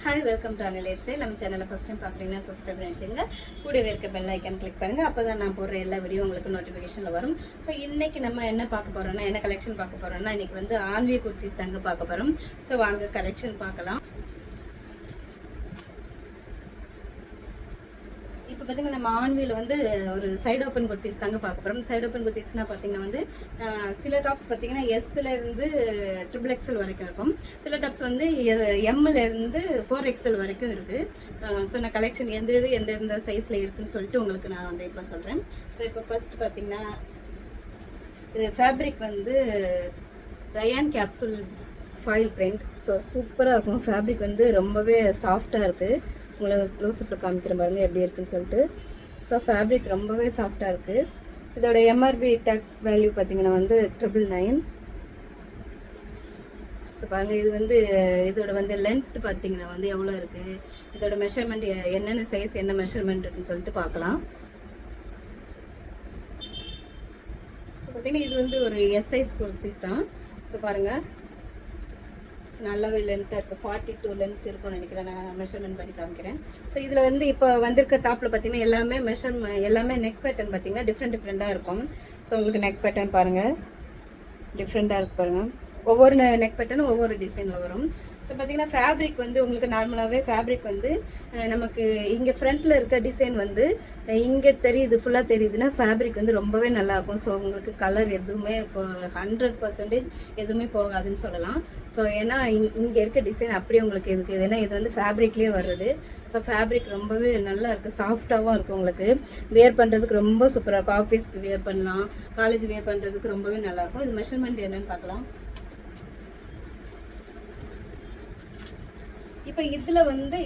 Hi, welcome to Anil life style. நம்ம சேனலை first time பார்க்குறீங்கன்னா சப்ஸ்கிரைப் பண்ணி வச்சுங்க. கூடவே இருக்க பெல் ஐக்கான் கிளிக் பண்ணுங்கள். அப்போ தான் நான் போடுற எல்லா வீடியோ உங்களுக்கு நோட்டிஃபிகேஷனில் வரும். ஸோ இன்றைக்கி நம்ம என்ன பார்க்க போகிறோம்னா, என்ன கலெக்ஷன் பார்க்க போகிறோம்னா, இன்றைக்கி வந்து ஆன்வி குர்த்திஸ் தாங்க பார்க்க போகிறோம். ஸோ வாங்க கலெக்ஷன் பார்க்கலாம். இப்போ பார்த்தீங்கன்னா நம்ம ஆன்வியில் வந்து ஒரு சைடு ஓப்பன் குர்த்திஸ் தாங்க பார்க்க போகிறோம். சைடு ஓப்பன் குர்த்திஸ்னால் பார்த்தீங்கன்னா வந்து சில டாப்ஸ் பார்த்தீங்கன்னா எஸ்லேருந்து XXL வரைக்கும் இருக்கும். சில டாப்ஸ் வந்து எம்லேருந்து 4XL வரைக்கும் இருக்குது. ஸோ நான் கலெக்ஷன் எந்தெந்த சைஸில் இருக்குதுன்னு சொல்லிட்டு உங்களுக்கு நான் வந்து இப்போ சொல்கிறேன். ஸோ இப்போ ஃபர்ஸ்ட் பார்த்தீங்கன்னா இது ஃபேப்ரிக் வந்து rayon capsule foil print. So சூப்பராக இருக்கும். ஃபேப்ரிக் வந்து ரொம்பவே சாஃப்டாக இருக்குது. உங்களுக்கு க்ளோஸ்அப்பில் காமிக்கிற பாருங்க எப்படி இருக்குன்னு சொல்லிட்டு. ஸோ ஃபேப்ரிக் ரொம்பவே சாஃப்டாக இருக்குது. இதோட எம்ஆர்பி டேக் வேல்யூ பார்த்தீங்கன்னா வந்து 999. ஸோ பாருங்கள், இது வந்து இதோட வந்து லென்த் பார்த்தீங்கன்னா வந்து எவ்வளோ இருக்குது, இதோட மெஷர்மெண்ட் என்னென்ன சைஸ் என்ன மெஷர்மெண்ட் இருக்குன்னு சொல்லிட்டு பார்க்கலாம். ஸோ பார்த்தீங்கன்னா இது வந்து ஒரு எஸ்ஐஸ் குர்த்திஸ் தான். ஸோ பாருங்கள், நல்லாவே லென்த்தாக இருக்குது. 42 லென்த் இருக்கும்னு நினைக்கிறேன். நான் மெஷர்மெண்ட் பண்ணி காமிக்கிறேன். ஸோ இதில் வந்து இப்போ வந்திருக்க டாப்பில் பார்த்தீங்கன்னா எல்லாமே நெக் பேட்டர்ன் பார்த்தீங்கன்னா டிஃப்ரெண்ட்டாக இருக்கும். ஸோ உங்களுக்கு நெக் பேட்டர்ன் பாருங்கள், டிஃப்ரெண்ட்டாக இருக்கு பாருங்கள். ஒவ்வொரு நெக் பேட்டர்னும் ஒவ்வொரு டிசைனில் வரும். ஸோ பார்த்தீங்கன்னா ஃபேப்ரிக் வந்து உங்களுக்கு நார்மலாகவே ஃபேப்ரிக் வந்து நமக்கு இங்கே ஃப்ரண்ட்டில் இருக்க டிசைன் வந்து இங்கே தெரியுது, ஃபுல்லாக தெரியுதுன்னா ஃபேப்ரிக் வந்து ரொம்பவே நல்லாயிருக்கும். ஸோ உங்களுக்கு கலர் எதுவுமே இப்போ 100% எதுவுமே போகாதுன்னு சொல்லலாம். ஸோ ஏன்னா இங்கே இருக்க டிசைன் அப்படியே உங்களுக்கு இருக்குது. ஏன்னா இது வந்து ஃபேப்ரிக்லேயே வருது. ஸோ ஃபேப்ரிக் ரொம்பவே நல்லா இருக்குது, சாஃப்டாகவும் இருக்குது. உங்களுக்கு வேர் பண்ணுறதுக்கு ரொம்ப சூப்பராக இருக்கும். ஆஃபீஸ்க்கு வேர் பண்ணலாம், காலேஜ் வேர் பண்ணுறதுக்கு ரொம்பவே நல்லாயிருக்கும். இது மெஷர்மெண்ட் என்னென்னு பார்க்கலாம். இப்போ இதில் வந்து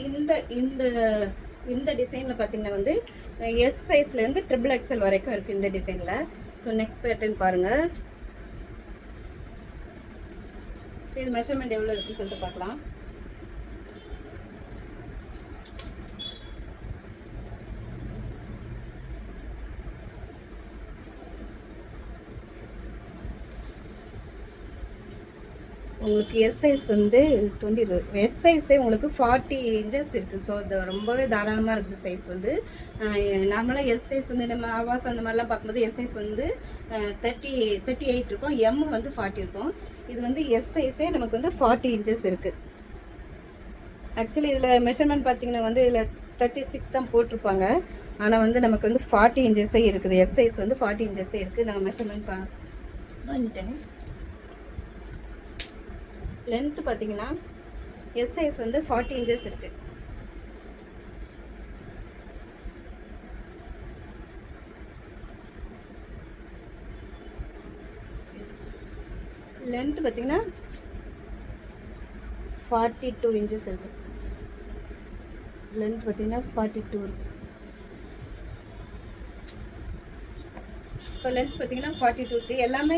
இந்த டிசைனில் பார்த்தீங்கன்னா வந்து எஸ் சைஸ்லேருந்து XXL வரைக்கும் இருக்குது இந்த டிசைனில். ஸோ நெக் பேட்டர்ன் பாருங்கள். ஸோ இது மெஷர்மெண்ட் எவ்வளோ இருக்குன்னு சொல்லிட்டு பார்க்கலாம். உங்களுக்கு எஸ் சைஸ் வந்து 20 எஸ் சைஸே உங்களுக்கு 40 இன்ச்சஸ் இருக்குது. ஸோ இது ரொம்பவே தாராளமாக இருக்குது. சைஸ் வந்து நார்மலாக எஸ் சைஸ் வந்து நம்ம ஆவாஸ் அந்த மாதிரிலாம் பார்க்கும்போது எஸ் சைஸ் வந்து 38 இருக்கும், எம் வந்து 40 இருக்கும். இது வந்து எஸ் சைஸே நமக்கு வந்து 40 இன்ச்சஸ் இருக்குது. ஆக்சுவலி இதில் மெஷர்மெண்ட் பார்த்தீங்கன்னா வந்து இதில் 36 தான் போட்டிருப்பாங்க. ஆனால் வந்து நமக்கு வந்து 40 இன்ச்சஸே இருக்குது. எஸ் சைஸ் வந்து 40 இன்ச்சஸே இருக்குது. நான் மெஷர்மெண்ட் பண்ணிட்டேன். லென்த்து பார்த்தீங்கன்னா எஸ் சைஸ் வந்து 40 இன்ச்சஸ் இருக்குது. லென்த்து பார்த்தீங்கன்னா 42 இன்ச்சஸ் இருக்குது. லென்த் பார்த்தீங்கன்னா 42 இருக்குது. ஸோ லென்த் பார்த்தீங்கன்னா 42 இருக்குது. எல்லாமே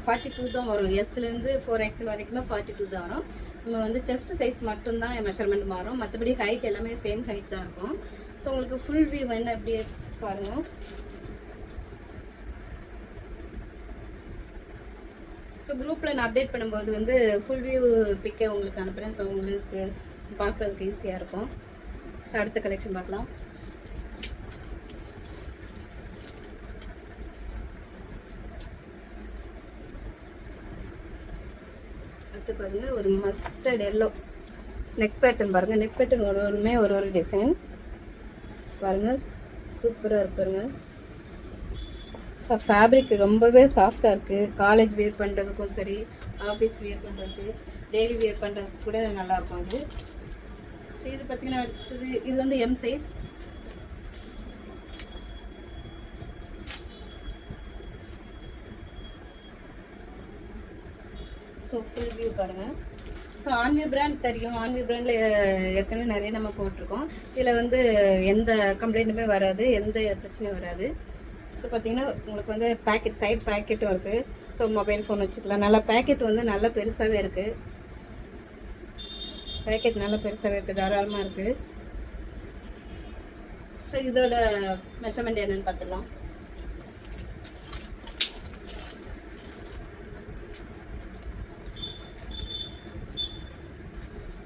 42 தான் வரும். எஸ்லேருந்து 4XL வரைக்குமே 42 தான் வரும். நம்ம வந்து செஸ்ட் சைஸ் மட்டும்தான் மெஷர்மெண்ட் மாறும். மற்றபடி ஹைட் எல்லாமே சேம் ஹைட் தான் இருக்கும். ஸோ உங்களுக்கு ஃபுல் வியூ என்ன அப்படியே பாருங்கள். ஸோ குரூப்பில் நான் அப்டேட் பண்ணும்போது வந்து ஃபுல் வியூ பிக்கை உங்களுக்கு அனுப்புகிறேன். ஸோ உங்களுக்கு பார்க்குறதுக்கு ஈஸியாக இருக்கும். ஸோ அடுத்த கலெக்ஷன் பார்க்கலாம். அடுத்து பாருங்கள், ஒரு மஸ்டர்ட் எல்லோ நெக் பேட்டர்ன் பாருங்கள். நெக் பேட்டர்ன் ஒரு டிசைன் பாருங்கள், சூப்பராக இருக்கு பாருங்கள். ஸோ ஃபேப்ரிக் ரொம்பவே சாஃப்டாக இருக்குது. காலேஜ் வியர் பண்ணுறதுக்கும் சரி, ஆஃபீஸ் வியர் பண்ணுறதுக்கு, டெய்லி வியர் பண்ணுறதுக்கு கூட நல்லாயிருக்கும் அது. ஸோ இது பார்த்திங்கன்னா அடுத்தது இது வந்து M size. So full view பாருங்கள். ஸோ ஆன்வி பிராண்ட் தெரியும். ஆன்வி பிராண்டில் ஏற்கனவே நிறைய நம்ம போட்டிருக்கோம். இதில் வந்து எந்த கம்ப்ளைண்ட்டுமே வராது, எந்த பிரச்சனையும் வராது. ஸோ பார்த்தீங்கன்னா உங்களுக்கு வந்து பேக்கெட் சைட் பேக்கெட்டும் இருக்குது. ஸோ மொபைல் ஃபோன் வச்சுக்கலாம். நல்லா பேக்கெட் வந்து நல்லா பெருசாகவே இருக்குது. பேக்கெட் நல்லா பெருசாகவே இருக்குது, தாராளமாக இருக்குது. ஸோ இதோட மெஷர்மெண்ட் என்னென்னு பார்த்துக்கலாம்.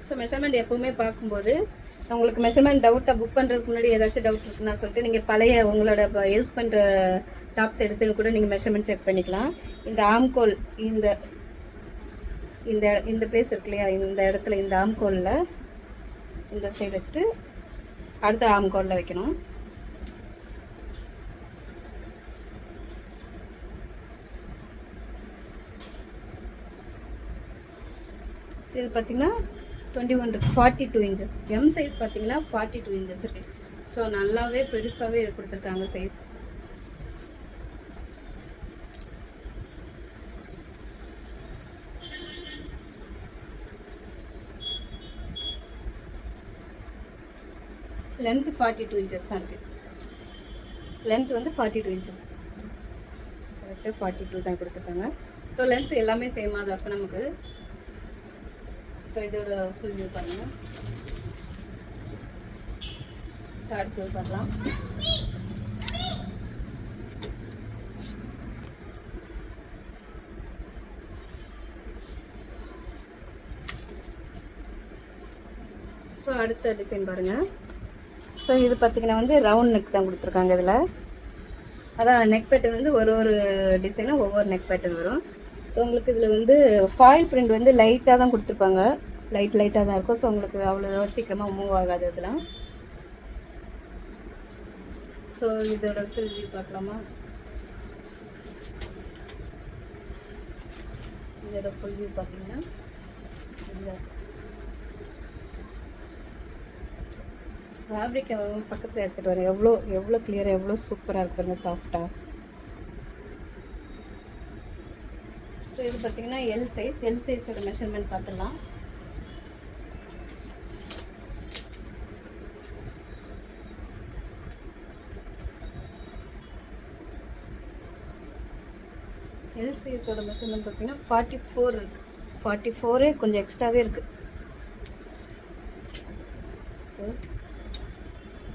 ஸோ மெஷர்மெண்ட் எப்போவுமே பார்க்கும்போது உங்களுக்கு மெஷர்மெண்ட் டவுட்டாக புக் பண்ணுறதுக்கு முன்னாடி ஏதாச்சும் டவுட் இருக்குன்னா சொல்லிட்டு நீங்கள் பழைய உங்களோட யூஸ் பண்ணுற டாப்ஸ் எடுத்து கூட நீங்கள் மெஷர்மெண்ட் செக் பண்ணிக்கலாம். இந்த ஆம்கோல் இந்த இந்த இந்த பிளேஸ் இருக்கு இல்லையா, இந்த இடத்துல இந்த ஆம்கோலில் இந்த சைடு வச்சுட்டு அடுத்த ஆம்கோலில் வைக்கணும். ஸோ இது பார்த்திங்கன்னா 21 இருக்குது, 42 இன்ச்சஸ். எம் சைஸ் பார்த்திங்கன்னா 42 இன்ச்சஸ் இருக்குது. ஸோ நல்லாவே பெருசாகவே கொடுத்துருக்காங்க சைஸ். லென்த்து 42 இன்ச்சஸ் தான் இருக்குது. லென்த் வந்து 42 இன்ச்சஸ், கரெக்டாக 42 தான் கொடுத்துருக்காங்க. ஸோ லென்த் எல்லாமே சேமாக தான் இருக்கும் நமக்கு. ஸோ இதோட ஃபுல் வியூ பண்ணுங்கள். ஸோ அடுத்து பார்க்கலாம். ஸோ அடுத்த டிசைன் பாருங்கள். ஸோ இது பார்த்திங்கன்னா வந்து ரவுண்ட் நெக் தான் கொடுத்துருக்காங்க. இதில் அதான் நெக் பேட்டர்ன் வந்து ஒரு டிசைனும் ஒவ்வொரு நெக் பேட்டர்ன் வரும். ஸோ உங்களுக்கு இதில் வந்து ஃபாயில் பிரிண்ட் வந்து லைட்டாக தான் கொடுத்துருப்பாங்க, லைட்டாக தான் இருக்கும். ஸோ உங்களுக்கு அவ்வளோ சீக்கிரமாக மூவ் ஆகாது இதெல்லாம். ஸோ இதோட ஃபுல் வியூ பார்க்கலாமா? இதோட ஃபுல் வியூ பார்த்தீங்கன்னா ஃபேப்ரிக் பக்கத்தில் எடுத்துகிட்டு வரேன். எவ்வளோ கிளியராக எவ்வளோ சூப்பராக இருக்கு பாருங்க, சாஃப்டாக. ஸோ இது பார்த்திங்கன்னா எல் சைஸோட மெஷர்மெண்ட் பார்த்துடலாம். எல் சைஸோட மெஷர்மெண்ட் பார்த்திங்கன்னா 44 இருக்குது. 44 கொஞ்சம் எக்ஸ்ட்ராவே இருக்குது.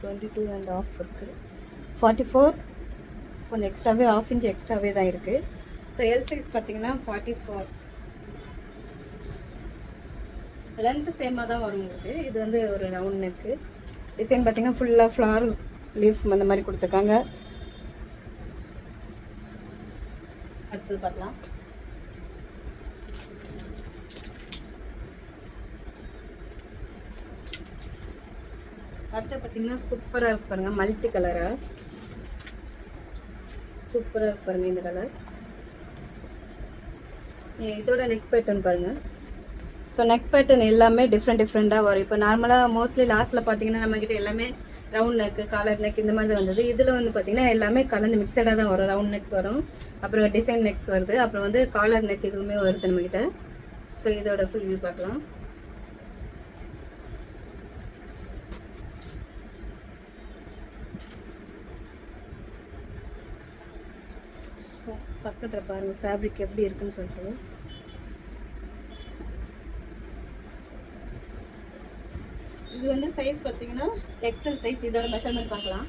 22.5 இருக்குது. 44 கொஞ்சம் எக்ஸ்ட்ராவே, 1/2 இன்ச் எக்ஸ்ட்ராவே தான் இருக்குது. ஸோ எல் சைஸ் பார்த்தீங்கன்னா 44. லென்த்து சேமாக தான் வரும் உங்களுக்கு. இது வந்து ஒரு ரவுண்ட் நெக்கு டிசைன் பார்த்தீங்கன்னா ஃபுல்லாக ஃப்ளார் லீஃப் அந்த மாதிரி கொடுத்துருக்காங்க. அடுத்தது பார்க்கலாம். அடுத்து பார்த்தீங்கன்னா சூப்பராக இருக்கு பாருங்க, மல்டி கலராக சூப்பராக இருக்கு பாருங்க இந்த கலர். இதோட நெக் பேட்டர்ன் பாருங்கள். ஸோ நெக் பேட்டர்ன் எல்லாமே டிஃப்ரெண்ட்டாக வரும். இப்போ நார்மலாக மோஸ்ட்லி லாஸ்ட்டில் பார்த்தீங்கன்னா நம்மக்கிட்ட எல்லாமே ரவுண்ட் நெக்கு, காலர் நெக் இந்த மாதிரி தான் வந்தது. இதில் வந்து பார்த்திங்கன்னா எல்லாமே கலந்து மிக்சடாக தான் வரும். ரவுண்ட் நெக்ஸ் வரும், அப்புறம் டிசைன் நெக்ஸ் வருது, அப்புறம் வந்து காலர் நெக் இதுவுமே வருது நம்மக்கிட்ட. ஸோ இதோட ஃபுல் வியூ பார்க்கலாம். பக்கத்தில் பாருங்கள் ஃபேப்ரிக் எப்படி இருக்குன்னு சொல்லிட்டு. இது வந்து சைஸ் பார்த்தீங்கன்னா எக்ஸல் சைஸ். இதோட மெஷர்மெண்ட் பார்க்கலாம்.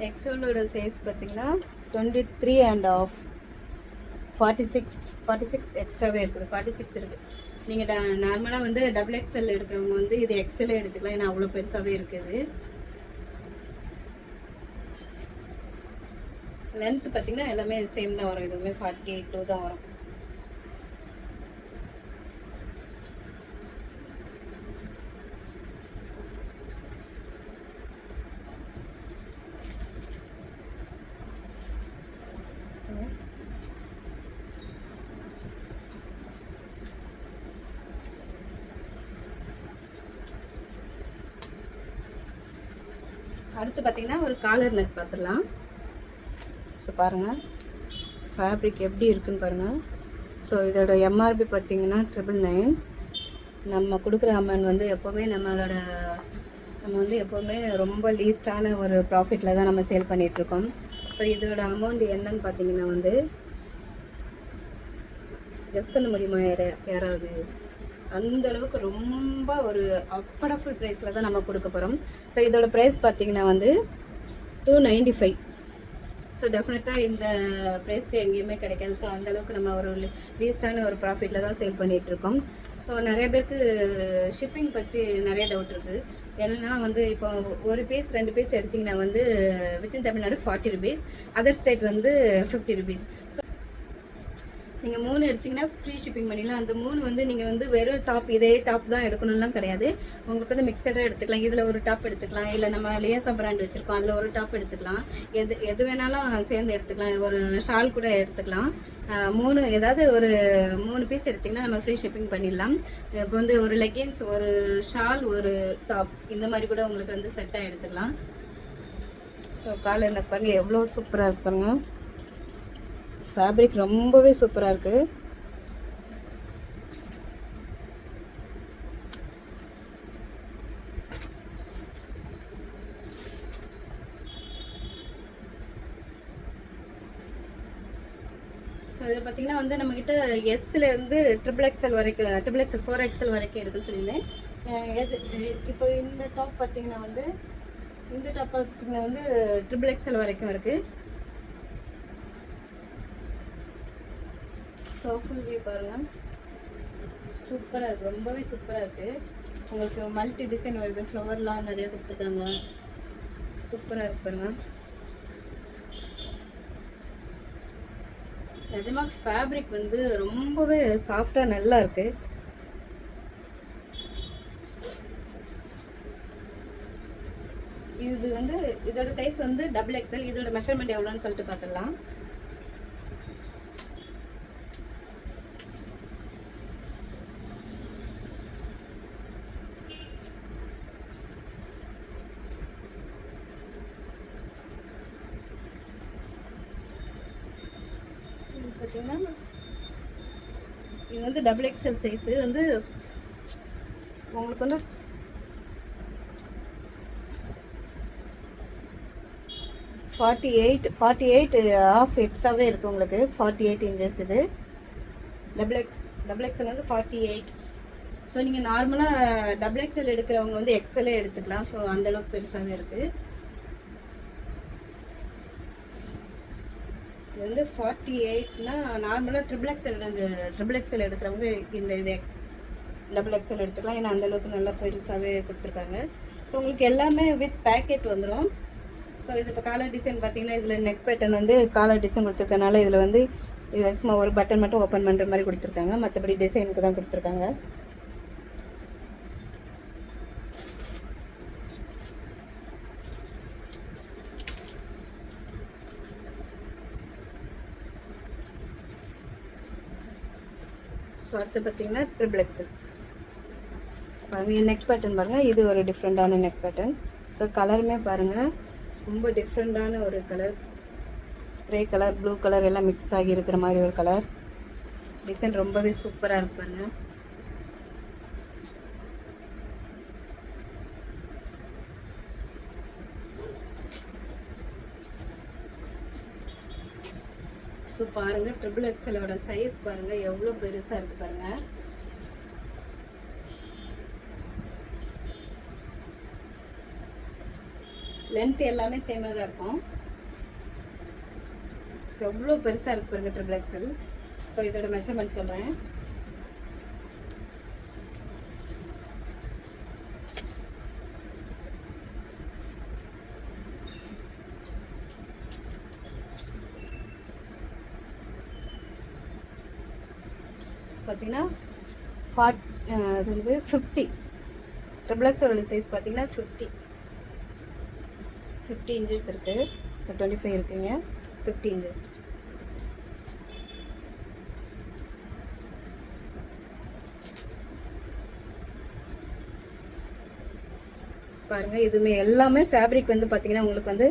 எக்ஸலோட சைஸ் பார்த்தீங்கன்னா 23.5. 46 எக்ஸ்ட்ராவே இருக்குது. 46 இருக்குது. நீங்கள் நார்மலாக வந்து டபுள் எக்ஸ்எல் எடுக்கிறவங்க வந்து இது எக்ஸ்எல்லே எடுத்துக்கலாம், ஏன்னா அவ்வளோ பெருசாகவே இருக்குது. லென்த் பார்த்தீங்கன்னா எல்லாமே சேம் தான் வரும். இதுவுமே 48 தான் வரும். அடுத்து பார்த்தீங்கன்னா ஒரு காலர் நெக் பார்த்துடலாம். ஸோ பாருங்கள் ஃபேப்ரிக் எப்படி இருக்குன்னு பாருங்கள். ஸோ இதோட எம்ஆர்பி பார்த்தீங்கன்னா 999. நம்ம கொடுக்குற அமௌண்ட் வந்து எப்போவுமே நம்ம வந்து எப்போவுமே ரொம்ப லீஸ்டான ஒரு ப்ராஃபிட்டில் தான் நம்ம சேல் பண்ணிகிட்ருக்கோம். ஸோ இதோட அமௌண்ட் என்னன்னு பார்த்தீங்கன்னா வந்து கெஸ் பண்ண முடியுமா யாராவது? அந்த அளவுக்கு ரொம்ப ஒரு அஃபோர்டபுள் ப்ரைஸில் தான் நம்ம கொடுக்க போகிறோம். ஸோ இதோட ப்ரைஸ் பார்த்தீங்கன்னா வந்து 295. ஸோ டெஃபினட்டாக இந்த ப்ரைஸ்க்கு எங்கேயுமே கிடைக்காது. ஸோ அந்தளவுக்கு நம்ம ஒரு லீஸ்டான ஒரு ப்ராஃபிட்டில் தான் சேல் பண்ணிகிட்ருக்கோம். ஸோ நிறைய பேருக்கு ஷிப்பிங் பற்றி நிறைய டவுட் இருக்குது. என்னென்னா வந்து இப்போ ஒரு பீஸ் 2 பீஸ் எடுத்திங்கன்னா வந்து within Tamil Nadu 40 rupees, other state வந்து 50 ருபீஸ். நீங்கள் 3 எடுத்திங்கன்னா ஃப்ரீ ஷிப்பிங் பண்ணிடலாம். அந்த 3 வந்து நீங்கள் வந்து வெறும் டாப் இதே டாப் தான் எடுக்கணும்லாம் கிடையாது. உங்களுக்கு வந்து மிக்சடாக எடுத்துக்கலாம். இதில் ஒரு டாப் எடுத்துக்கலாம், இல்லை நம்ம லியாசா பிராண்ட் வச்சுருக்கோம் அதில் ஒரு டாப் எடுத்துக்கலாம். எது வேணாலும் சேர்ந்து எடுத்துக்கலாம். ஒரு ஷால் கூட எடுத்துக்கலாம். 3 ஏதாவது ஒரு 3 பீஸ் எடுத்திங்கன்னா நம்ம ஃப்ரீ ஷிப்பிங் பண்ணிடலாம். இப்போ வந்து ஒரு லெகின்ஸ், ஒரு ஷால், ஒரு டாப் இந்த மாதிரி கூட உங்களுக்கு வந்து செட்டாக எடுத்துக்கலாம். ஸோ காலையில் பாருங்கள் எவ்வளோ சூப்பராக இருப்பாங்க. ஃபேப்ரிக் ரொம்பவே சூப்பராக இருக்குது. ஸோ இதில் பார்த்தீங்கன்னா வந்து நம்மக்கிட்ட எஸ்லேருந்து XXL வரைக்கும், XXL 4XL வரைக்கும் இருக்குன்னு சொல்லியிருந்தேன். இப்போ இந்த டாப் பார்த்தீங்கன்னா வந்து இந்த டாப் பார்த்தீங்கன்னா வந்து XXL வரைக்கும் இருக்குது. ஸோ ஃபுல் வியூ பாருங்கள், சூப்பராக இருக்குது, ரொம்பவே சூப்பராக இருக்குது. உங்களுக்கு மல்டி டிசைன் வருது, ஃப்ளவர்லாம் நிறைய கொடுத்துருக்காங்க, சூப்பராக இருக்கு பாருங்கள். நிஜமாக ஃபேப்ரிக் வந்து ரொம்பவே சாஃப்டாக நல்லா இருக்குது. இது வந்து இதோட சைஸ் வந்து XXL. இதோட மெஷர்மெண்ட் எவ்வளோன்னு சொல்லிட்டு பார்த்துடலாம். பார்த்தீங்கன்னா இது வந்து XXL சைஸு வந்து உங்களுக்கு வந்து 48 ஆஃப் எக்ஸ்ட்ராவே இருக்குது உங்களுக்கு. 48 இன்ச்சஸ் இது. XXL வந்து 48. ஸோ நீங்கள் நார்மலாக XXL எடுக்கிறவங்க வந்து எக்ஸலே எடுத்துக்கலாம். ஸோ அந்தளவுக்கு பெருசாகவே இருக்குது. இது வந்து 48னா நார்மலாக XXL எடுக்கிறவங்க இந்த இது XXL எடுத்துக்கலாம். ஏன்னா அந்தளவுக்கு நல்லா பெருசாகவே கொடுத்துருக்காங்க. ஸோ உங்களுக்கு எல்லாமே வித் பேக்கெட் வந்துடும். ஸோ இது இப்போ காலர் டிசைன் பார்த்தீங்கன்னா இதில் நெக் பேட்டர்ன் வந்து காலர் டிசைன் கொடுத்துருக்கனால இதில் வந்து இதில் சும்மா ஒரு பட்டன் மட்டும் ஓப்பன் பண்ணுற மாதிரி கொடுத்துருக்காங்க. மற்றபடி டிசைனுக்கு தான் கொடுத்துருக்காங்க. ஸோ அடுத்து பார்த்தீங்கன்னா XXL பாருங்கள். நெக் பேட்டர்ன் பாருங்கள், இது ஒரு டிஃப்ரெண்ட்டான நெக் பேட்டர்ன். ஸோ கலருமே பாருங்கள் ரொம்ப டிஃப்ரெண்ட்டான ஒரு colour, grey colour, blue colour எல்லாம் மிக்ஸ் ஆகி இருக்கிற மாதிரி ஒரு கலர். டிசைன் ரொம்பவே சூப்பராக இருப்பாங்க. ஸோ பாருங்கள் XXLோட சைஸ் பாருங்கள் எவ்வளோ பெருசாக இருக்குது பாருங்கள். லென்த் எல்லாமே சேமாக தான் இருக்கும். ஸோ எவ்வளோ பெருசாக இருக்கு பாருங்கள் XXL. ஸோ இதோட மெஷர்மெண்ட் சொல்கிறேன். பார்த்தீங்கன்னா அது வந்து 50. XXLோட சைஸ் பார்த்தீங்கன்னா 50 இன்ச்சஸ் இருக்குது. ஸோ 25 இருக்குங்க, 50 இன்ச்சஸ். பாருங்கள் இதுவுமே எல்லாமே ஃபேப்ரிக் வந்து பார்த்தீங்கன்னா உங்களுக்கு வந்து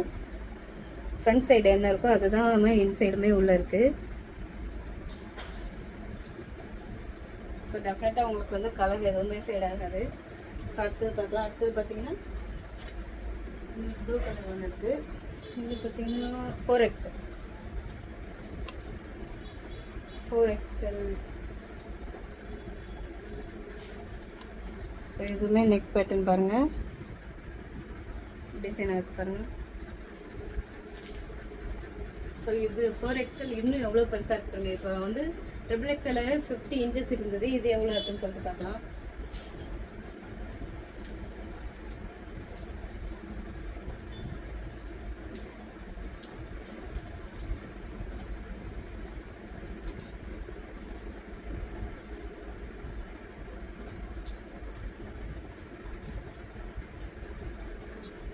ஃப்ரண்ட் சைடு என்ன இருக்கோ அதுதான் இன்சைடுமே உள்ளே இருக்குது. ஸோ டெஃபினட்டாக உங்களுக்கு வந்து கலர் எதுவுமே ஃபேட் ஆகாது. ஸோ அடுத்தது பார்க்கலாம். அடுத்தது பார்த்தீங்கன்னா ப்ளூ கலர் ஒன்று இருக்குது. இது பார்த்தீங்கன்னா 4XL. ஸோ இதுவுமே நெக் பேட்டர்ன் பாருங்கள், டிசைனாக இருக்குது பாருங்கள். ஸோ இது 4XL இன்னும் எவ்வளோ பெருசாக இருக்குங்க. இப்போ வந்து XXL 50 இன்ச்சஸ் இருந்தது, இது எவ்வளோ இருக்குன்னு சொல்லிட்டு பார்க்கலாம்.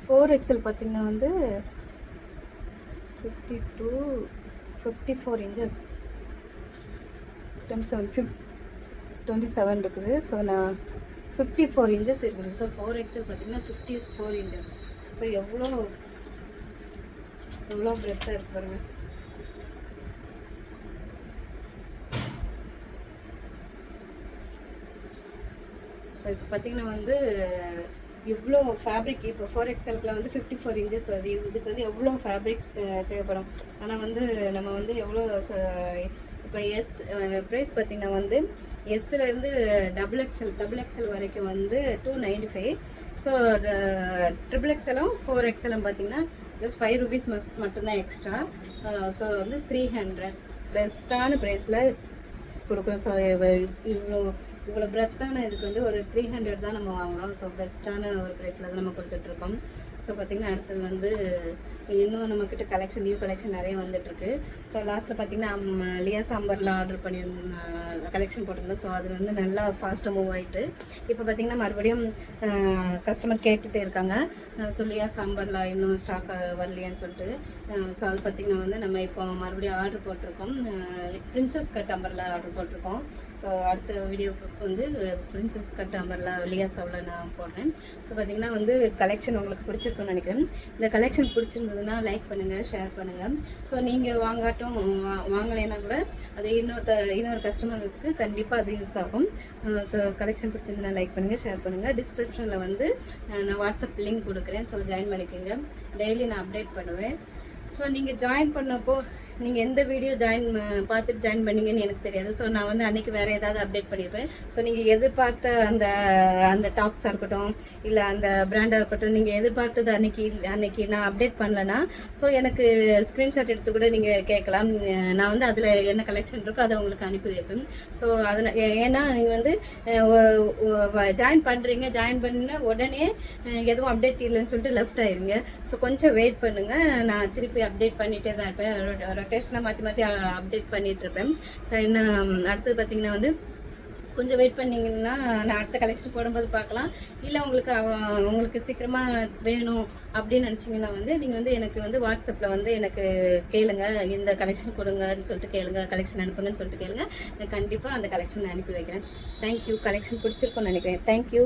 ஃபோர் எக்ஸ்எல் பார்த்திங்கன்னா வந்து 52 54 இன்ச்சஸ் 27 இருக்குது. ஸோ நான் 54 இன்ச்சஸ் இருக்குது. ஸோ 4XL பார்த்திங்கன்னா 54 இன்ச்சஸ். ஸோ எவ்வளோ பிரெத்தாக இருக்கு பாருங்கள். ஸோ இப்போ பார்த்திங்கன்னா வந்து இவ்வளோ ஃபேப்ரிக் இப்போ 4XL வந்து 54 இன்ச்சஸ் வருது. இதுக்கு வந்து எவ்வளோ ஃபேப்ரிக் தேவைப்படும். ஆனால் வந்து நம்ம வந்து எவ்வளோ இப்போ ப்ரைஸ் பார்த்திங்கன்னா வந்து எஸ்லேருந்து XXL வரைக்கும் வந்து 295. ஸோ XXL 4XL பார்த்திங்கன்னா ஜஸ்ட் 5 rupees மட்டும்தான் எக்ஸ்ட்ரா. ஸோ வந்து 300 பெஸ்ட்டான ப்ரைஸில் கொடுக்குறோம். ஸோ இவ்வளோ பிரெத்தான இதுக்கு வந்து ஒரு 300 தான் நம்ம வாங்குகிறோம். ஸோ பெஸ்ட்டான ஒரு ப்ரைஸில் தான் நம்ம கொடுத்துட்ருக்கோம். ஸோ பார்த்திங்கன்னா அடுத்தது வந்து இன்னும் நம்மக்கிட்ட நியூ கலெக்ஷன் நிறைய வந்துட்டுருக்கு. ஸோ லாஸ்ட்டில் பார்த்திங்கன்னா லியாஸ் அம்பரில் ஆர்டர் பண்ணியிருந்தோம், கலெக்ஷன் போட்டிருந்தோம். ஸோ அது வந்து நல்லா ஃபாஸ்ட்டாக மூவ் ஆகிட்டு இப்போ பார்த்திங்கன்னா மறுபடியும் கஸ்டமர் கேட்டுகிட்டே இருக்காங்க. ஸோ லியாஸ் அம்பரில் இன்னும் ஸ்டாக் வரலையான்னு சொல்லிட்டு. ஸோ அது பார்த்திங்கன்னா வந்து நம்ம இப்போ மறுபடியும் ஆர்டர் போட்டிருக்கோம். பிரின்சஸ் கட் அம்பரில் ஆர்டர் போட்டிருக்கோம். ஸோ அடுத்த வீடியோக்கு வந்து பிரின்சஸ் கட் அம்பரில் லியாஸ் அவ்வளோ நான் போடுறேன். ஸோ பார்த்திங்கன்னா வந்து கலெக்ஷன் உங்களுக்கு பிடிச்சிருக்குன்னு நினைக்கிறேன். இந்த கலெக்ஷன் பிடிச்சிருந்ததுன்னா லைக் பண்ணுங்கள், ஷேர் பண்ணுங்கள். ஸோ நீங்கள் வாங்கலைன்னா கூட அது இன்னொரு கஸ்டமருக்கு கண்டிப்பாக அது யூஸ் ஆகும். ஸோ கலெக்ஷன் பிடிச்சிருந்ததுன்னா லைக் பண்ணுங்கள், ஷேர் பண்ணுங்கள். டிஸ்கிரிப்ஷனில் வந்து நான் வாட்ஸ்அப் லிங்க் கொடுக்குறேன். ஸோ ஜாயின் பண்ணிக்கோங்க. டெய்லி நான் அப்டேட் பண்ணுவேன். ஸோ நீங்கள் ஜாயின் பண்ணப்போ நீங்கள் எந்த வீடியோ பார்த்துட்டு ஜாயின் பண்ணீங்கன்னு எனக்கு தெரியாது. ஸோ நான் வந்து அன்றைக்கி வேறு ஏதாவது அப்டேட் பண்ணியிருப்பேன். ஸோ நீங்கள் எதிர்பார்த்த அந்த டாப்ஸாக இருக்கட்டும், இல்லை அந்த பிராண்டாக இருக்கட்டும், நீங்கள் எதிர்பார்த்தது அன்னைக்கு நான் அப்டேட் பண்ணலன்னா ஸோ எனக்கு ஸ்க்ரீன்ஷாட் எடுத்து கூட நீங்கள் கேட்கலாம். நான் வந்து அதில் என்ன கலெக்ஷன் இருக்கோ அதை உங்களுக்கு அனுப்பி வைப்பேன். ஸோ அதில் ஏன்னா நீங்கள் வந்து ஜாயின் பண்ண உடனே எதுவும் அப்டேட் இல்லைன்னு சொல்லிட்டு லெஃப்ட் ஆயிருங்க. ஸோ கொஞ்சம் வெயிட் பண்ணுங்கள். நான் திருப்பி அப்டேட் பண்ணிகிட்டே தான் இருப்பேன். ரொட்டேஷனாக மாற்றி அப்டேட் பண்ணிகிட்ருப்பேன். ஸோ என்ன அடுத்தது பார்த்திங்கன்னா வந்து கொஞ்சம் வெயிட் பண்ணிங்கன்னா நான் அடுத்த கலெக்ஷன் போடும்போது பார்க்கலாம். இல்லை உங்களுக்கு சீக்கிரமாக வேணும் அப்படின்னு நினச்சிங்கன்னா வந்து நீங்கள் வந்து எனக்கு வந்து வாட்ஸ்அப்பில் வந்து எனக்கு கேளுங்க, இந்த கலெக்ஷன் கொடுங்கன்னு சொல்லிட்டு கேளுங்க, கலெக்ஷன் அனுப்புங்கன்னு சொல்லிட்டு கேளுங்க. நான் கண்டிப்பாக அந்த கலெக்ஷன் அனுப்பி வைக்கிறேன். தேங்க்யூ. கலெக்ஷன் பிடிச்சிருக்குன்னு நினைக்கிறேன். தேங்க்யூ.